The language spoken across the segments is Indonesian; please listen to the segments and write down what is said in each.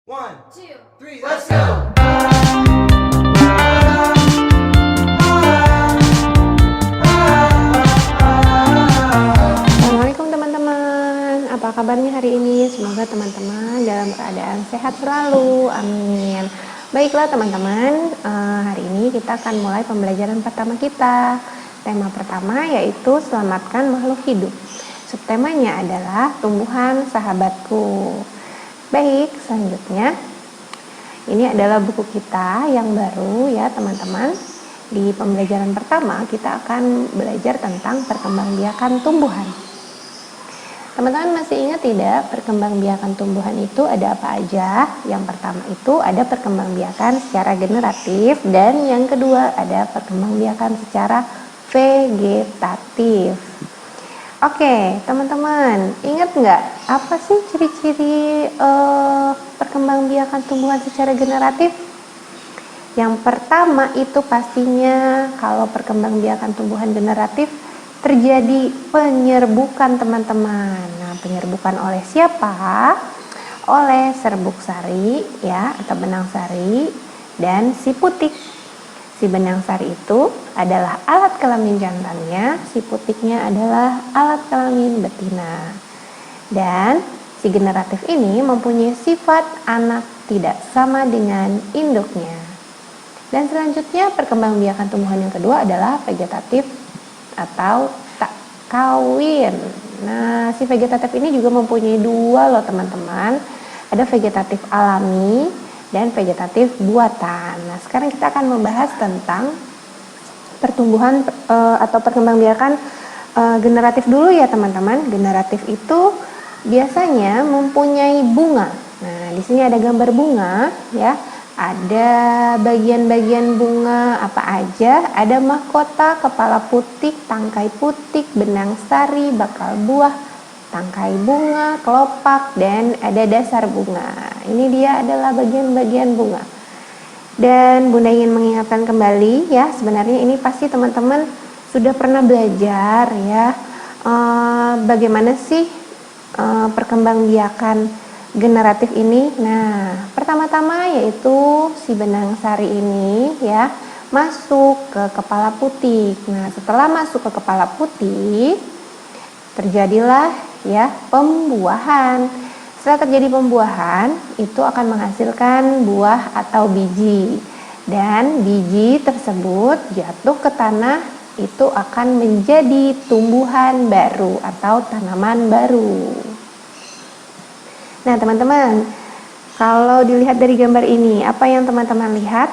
One, two, three, let's go! Assalamualaikum teman-teman, apa kabarnya hari ini? Semoga teman-teman dalam keadaan sehat selalu, amin. Baiklah teman-teman, hari ini kita akan mulai pembelajaran pertama kita. Tema pertama yaitu selamatkan makhluk hidup. Subtemanya adalah tumbuhan sahabatku. Baik, selanjutnya ini adalah buku kita yang baru ya teman-teman. Di pembelajaran pertama kita akan belajar tentang perkembangbiakan tumbuhan. Teman-teman masih ingat tidak perkembangbiakan tumbuhan itu ada apa aja? Yang pertama itu ada perkembangbiakan secara generatif dan yang kedua ada perkembangbiakan secara vegetatif. Oke, teman-teman, ingat nggak apa sih ciri-ciri perkembangbiakan tumbuhan secara generatif? Yang pertama itu pastinya kalau perkembangbiakan tumbuhan generatif terjadi penyerbukan teman-teman. Nah, penyerbukan oleh siapa? Oleh serbuk sari ya atau benang sari dan si putik. Si benang sari itu adalah alat kelamin jantannya, si putiknya adalah alat kelamin betina. Dan si generatif ini mempunyai sifat anak tidak sama dengan induknya. Dan selanjutnya perkembangbiakan tumbuhan yang kedua adalah vegetatif atau tak kawin. Nah, si vegetatif ini juga mempunyai dua loh teman-teman. Ada vegetatif alami dan vegetatif buatan. Nah, sekarang kita akan membahas tentang pertumbuhan atau perkembangbiakan generatif dulu ya teman-teman. Generatif itu biasanya mempunyai bunga. Nah, di sini ada gambar bunga ya. Ada bagian-bagian bunga apa aja? Ada mahkota, kepala putik, tangkai putik, benang sari, bakal buah, tangkai bunga, kelopak, dan ada dasar bunga. Ini dia adalah bagian-bagian bunga. Dan Bunda ingin mengingatkan kembali ya, sebenarnya ini pasti teman-teman sudah pernah belajar ya, bagaimana sih perkembangbiakan generatif ini. Nah, pertama-tama yaitu si benang sari ini ya masuk ke kepala putik. Nah, setelah masuk ke kepala putik terjadilah ya pembuahan. Setelah terjadi pembuahan itu akan menghasilkan buah atau biji. Dan biji tersebut jatuh ke tanah itu akan menjadi tumbuhan baru atau tanaman baru. Nah, teman-teman, kalau dilihat dari gambar ini, apa yang teman-teman lihat?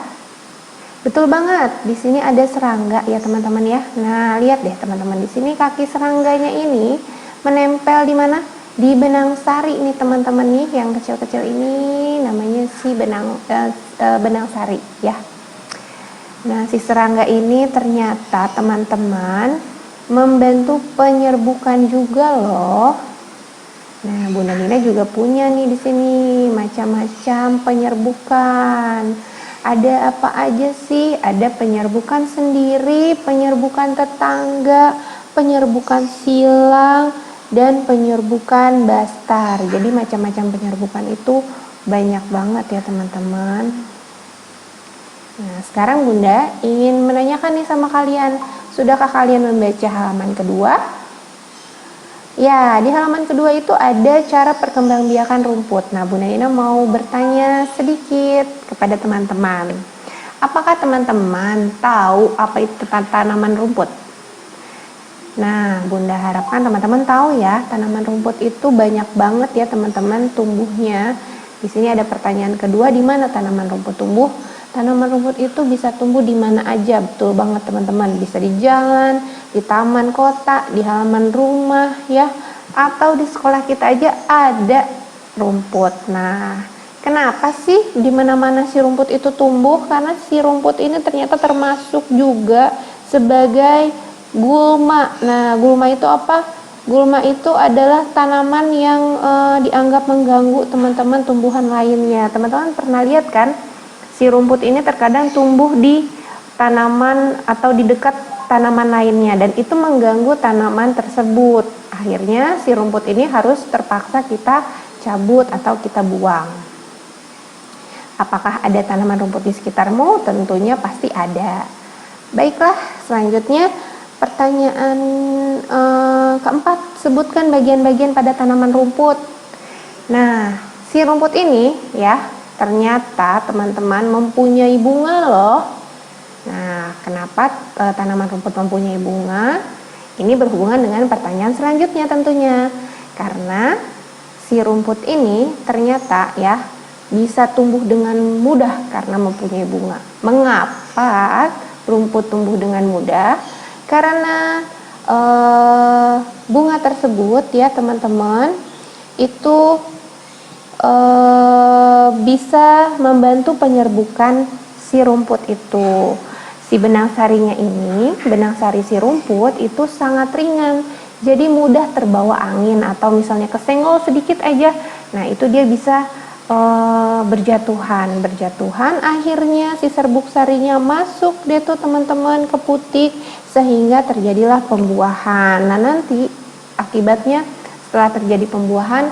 Betul banget, di sini ada serangga ya teman-teman ya. Nah, lihat deh teman-teman, di sini kaki serangganya ini menempel di mana? Di benang sari nih teman-teman nih, yang kecil-kecil ini namanya si benang sari ya. Nah, si serangga ini ternyata teman-teman membantu penyerbukan juga loh. Nah, Bunda Nina juga punya nih di sini macam-macam penyerbukan. Ada apa aja sih? Ada penyerbukan sendiri, penyerbukan tetangga, penyerbukan silang, dan penyerbukan bastar. Jadi macam-macam penyerbukan itu banyak banget ya teman-teman. Nah, sekarang Bunda ingin menanyakan nih sama kalian, sudahkah kalian membaca halaman kedua? Ya, di halaman kedua itu ada cara perkembangbiakan rumput. Nah, Bunda Nina mau bertanya sedikit kepada teman-teman. Apakah teman-teman tahu apa itu tanaman rumput? Nah, Bunda harapkan teman-teman tahu ya, tanaman rumput itu banyak banget ya teman-teman tumbuhnya. Di sini ada pertanyaan kedua, di mana tanaman rumput tumbuh? Tanaman rumput itu bisa tumbuh di mana aja, betul banget teman-teman. Bisa di jalan, di taman kota, di halaman rumah ya, atau di sekolah kita aja ada rumput. Nah, kenapa sih di mana-mana si rumput itu tumbuh? Karena si rumput ini ternyata termasuk juga sebagai gulma. Nah, gulma itu apa? Gulma itu adalah tanaman yang dianggap mengganggu teman-teman tumbuhan lainnya. Teman-teman pernah lihat kan? Si rumput ini terkadang tumbuh di tanaman atau di dekat tanaman lainnya dan itu mengganggu tanaman tersebut. Akhirnya si rumput ini harus terpaksa kita cabut atau kita buang. Apakah ada tanaman rumput di sekitarmu? Tentunya pasti ada. Baiklah, selanjutnya pertanyaan keempat, sebutkan bagian-bagian pada tanaman rumput. Nah, si rumput ini ya, ternyata teman-teman mempunyai bunga loh. Nah, kenapa tanaman rumput mempunyai bunga? Ini berhubungan dengan pertanyaan selanjutnya tentunya. Karena si rumput ini ternyata ya bisa tumbuh dengan mudah karena mempunyai bunga. Mengapa rumput tumbuh dengan mudah? Karena bunga tersebut ya teman-teman itu bisa membantu penyerbukan si rumput itu. Si benang sarinya ini, benang sari si rumput itu sangat ringan, jadi mudah terbawa angin atau misalnya kesenggol sedikit aja. Nah itu dia bisa berjatuhan, akhirnya si serbuk sarinya masuk deh tuh teman-teman ke putik, sehingga terjadilah pembuahan. Nah nanti akibatnya setelah terjadi pembuahan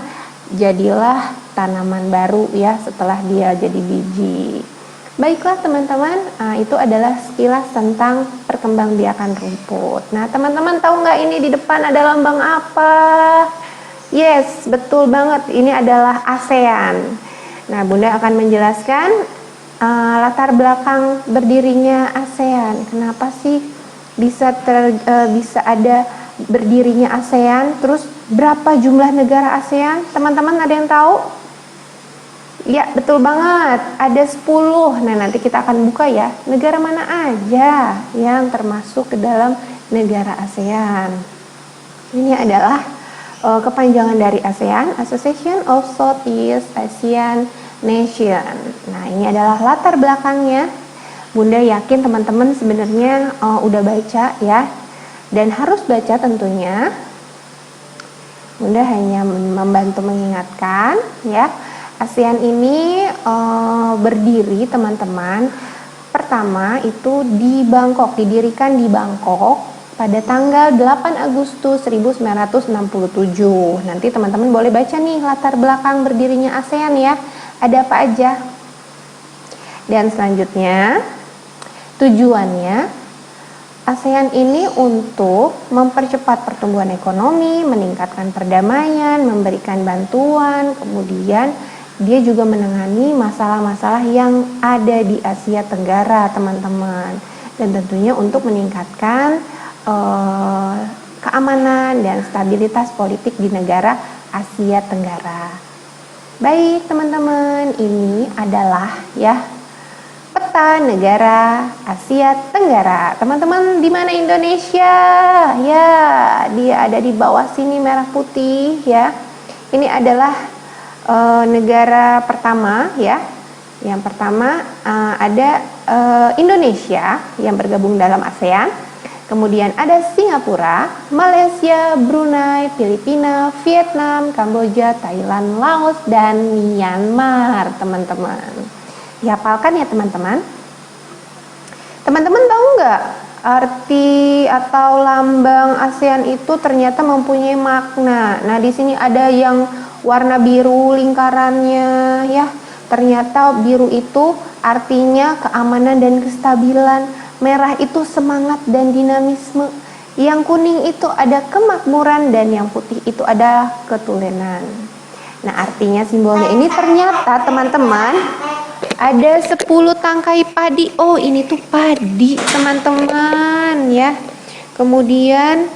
jadilah tanaman baru ya setelah dia jadi biji. Baiklah teman-teman, itu adalah sekilas tentang perkembangbiakan rumput. Nah teman-teman tahu nggak ini di depan ada lambang apa? Yes, betul banget, ini adalah ASEAN. Nah Bunda akan menjelaskan latar belakang berdirinya ASEAN. Kenapa sih bisa ada berdirinya ASEAN? Terus berapa jumlah negara ASEAN? Teman-teman ada yang tahu? Ya betul banget, ada 10. Nah nanti kita akan buka ya, negara mana aja yang termasuk ke dalam negara ASEAN. Ini adalah kepanjangan dari ASEAN, Association of Southeast Asian Nation. Nah ini adalah latar belakangnya. Bunda yakin teman-teman sebenarnya udah baca ya, dan harus baca tentunya. Bunda hanya membantu mengingatkan ya. ASEAN ini berdiri teman-teman, pertama itu di Bangkok, didirikan di Bangkok pada tanggal 8 Agustus 1967. Nanti teman-teman boleh baca nih latar belakang berdirinya ASEAN ya, ada apa aja. Dan selanjutnya tujuannya ASEAN ini untuk mempercepat pertumbuhan ekonomi, meningkatkan perdamaian, memberikan bantuan, kemudian dia juga menangani masalah-masalah yang ada di Asia Tenggara teman-teman, dan tentunya untuk meningkatkan keamanan dan stabilitas politik di negara Asia Tenggara. Baik teman-teman, ini adalah ya peta negara Asia Tenggara. Teman-teman di mana Indonesia? Ya, dia ada di bawah sini merah putih ya. Ini adalah negara pertama ya. Yang pertama ada Indonesia yang bergabung dalam ASEAN. Kemudian ada Singapura, Malaysia, Brunei, Filipina, Vietnam, Kamboja, Thailand, Laos, dan Myanmar, teman-teman. Dihafalkan ya teman-teman. Teman-teman tahu nggak arti atau lambang ASEAN itu ternyata mempunyai makna. Nah di sini ada yang warna biru lingkarannya ya. Ternyata biru itu artinya keamanan dan kestabilan. Merah itu semangat dan dinamisme. Yang kuning itu ada kemakmuran, dan yang putih itu ada ketulenan. Nah artinya simbolnya ini ternyata teman-teman ada 10 tangkai padi. Oh ini tuh padi teman-teman ya. Kemudian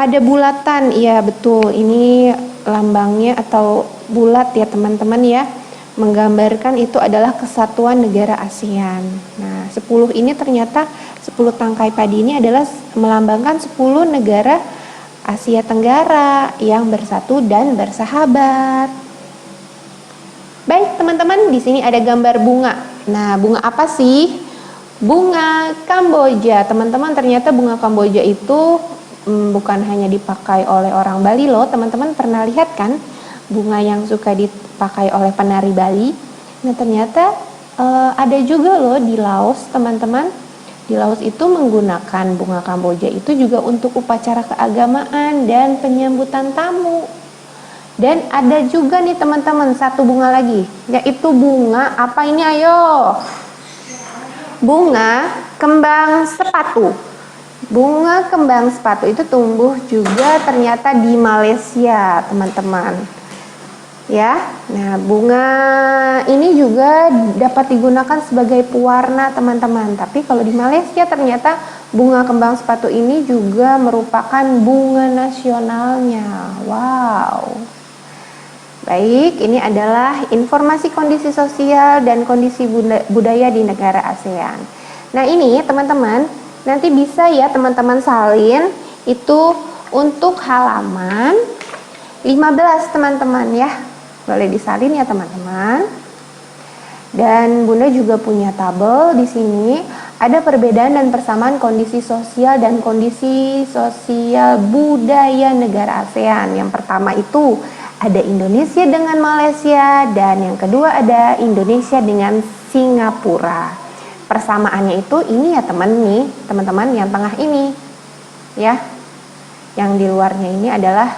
ada bulatan. Iya betul, ini lambangnya atau bulat ya teman-teman ya, menggambarkan itu adalah kesatuan negara ASEAN. Nah 10 ini ternyata 10 tangkai padi ini adalah melambangkan 10 negara Asia Tenggara yang bersatu dan bersahabat. Baik teman-teman, di sini ada gambar bunga. Nah bunga apa sih? Bunga Kamboja. Teman-teman, ternyata bunga Kamboja itu bukan hanya dipakai oleh orang Bali loh. Teman-teman pernah lihat kan bunga yang suka dipakai oleh penari Bali? Nah ternyata ada juga loh di Laos teman-teman. Di Laos itu menggunakan bunga Kamboja itu juga untuk upacara keagamaan dan penyambutan tamu. Dan ada juga nih teman-teman satu bunga lagi, yaitu bunga apa ini ayo? Bunga kembang sepatu. Bunga kembang sepatu itu tumbuh juga ternyata di Malaysia, teman-teman. Ya, nah bunga ini juga dapat digunakan sebagai pewarna, teman-teman. Tapi kalau di Malaysia ternyata bunga kembang sepatu ini juga merupakan bunga nasionalnya. Wow. Baik, ini adalah informasi kondisi sosial dan kondisi budaya di negara ASEAN. Nah ini teman-teman, nanti bisa ya teman-teman salin itu untuk halaman 15 teman-teman ya. Boleh disalin ya teman-teman. Dan Bunda juga punya tabel di sini. Ada perbedaan dan persamaan kondisi sosial dan kondisi sosial budaya negara ASEAN. Yang pertama itu ada Indonesia dengan Malaysia, dan yang kedua ada Indonesia dengan Singapura. Persamaannya itu ini ya teman-teman yang tengah ini ya. Yang di luarnya ini adalah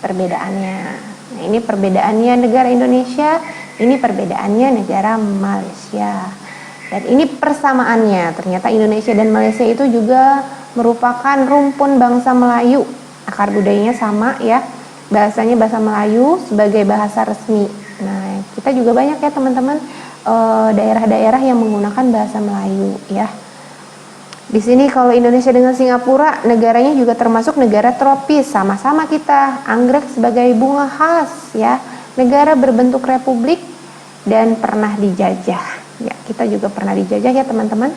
perbedaannya. Nah, ini perbedaannya negara Indonesia, ini perbedaannya negara Malaysia. Dan ini persamaannya, ternyata Indonesia dan Malaysia itu juga merupakan rumpun bangsa Melayu. Akar budayanya sama ya, bahasanya bahasa Melayu sebagai bahasa resmi. Nah, kita juga banyak ya teman-teman daerah-daerah yang menggunakan bahasa Melayu ya. Di sini kalau Indonesia dengan Singapura, negaranya juga termasuk negara tropis, sama-sama kita. Anggrek sebagai bunga khas ya. Negara berbentuk republik dan pernah dijajah. Ya, kita juga pernah dijajah ya teman-teman.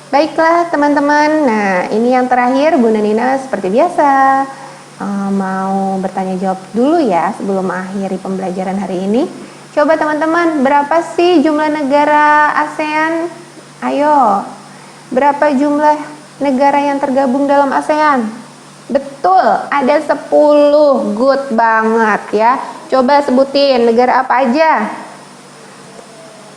Baiklah teman-teman. Nah, ini yang terakhir Bunda Nina seperti biasa mau bertanya jawab dulu ya sebelum mengakhiri pembelajaran hari ini. Coba teman-teman, berapa sih jumlah negara ASEAN? Ayo. Berapa jumlah negara yang tergabung dalam ASEAN? Betul, ada 10. Good banget ya. Coba sebutin negara apa aja?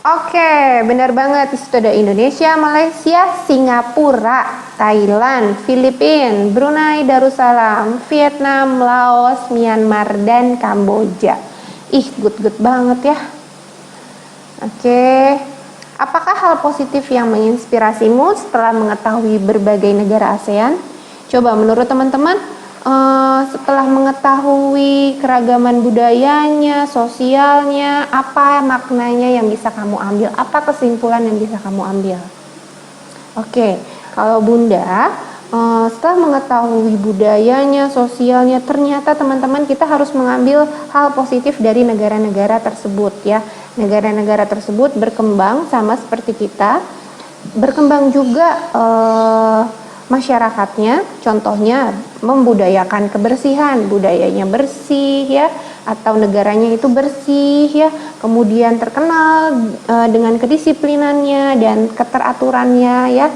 Oke, benar banget. Itu ada Indonesia, Malaysia, Singapura, Thailand, Filipina, Brunei Darussalam, Vietnam, Laos, Myanmar, dan Kamboja. Ih, good banget ya. Oke. Apakah hal positif yang menginspirasimu setelah mengetahui berbagai negara ASEAN? Coba menurut teman-teman, setelah mengetahui keragaman budayanya, sosialnya, apa maknanya yang bisa kamu ambil? Apa kesimpulan yang bisa kamu ambil? Oke, kalau Bunda, setelah mengetahui budayanya, sosialnya, ternyata teman-teman kita harus mengambil hal positif dari negara-negara tersebut ya. Negara-negara tersebut berkembang sama seperti kita, berkembang juga masyarakatnya, contohnya membudayakan kebersihan, budayanya bersih ya, atau negaranya itu bersih ya, kemudian terkenal dengan kedisiplinannya dan keteraturannya ya.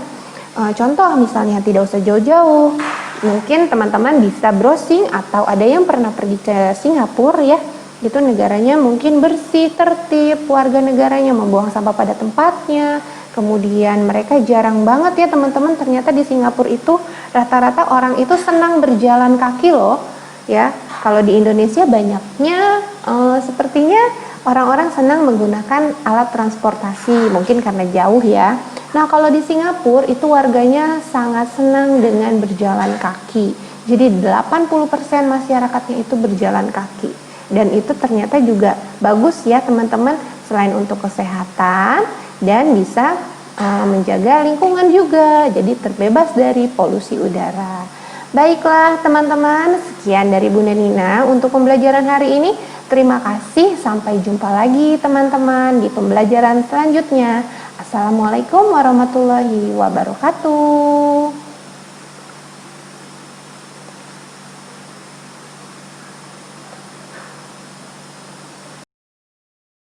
Contoh misalnya tidak usah jauh-jauh, mungkin teman-teman bisa browsing atau ada yang pernah pergi ke Singapura ya. Itu negaranya mungkin bersih, tertib, warga negaranya membuang sampah pada tempatnya. Kemudian mereka jarang banget ya teman-teman, ternyata di Singapura itu rata-rata orang itu senang berjalan kaki loh ya. Kalau di Indonesia banyaknya sepertinya orang-orang senang menggunakan alat transportasi, mungkin karena jauh ya. Nah kalau di Singapura itu warganya sangat senang dengan berjalan kaki. Jadi 80% masyarakatnya itu berjalan kaki. Dan itu ternyata juga bagus ya teman-teman, selain untuk kesehatan dan bisa menjaga lingkungan juga, jadi terbebas dari polusi udara. Baiklah teman-teman, sekian dari Bunda Nina untuk pembelajaran hari ini. Terima kasih, sampai jumpa lagi teman-teman di pembelajaran selanjutnya. Assalamualaikum warahmatullahi wabarakatuh.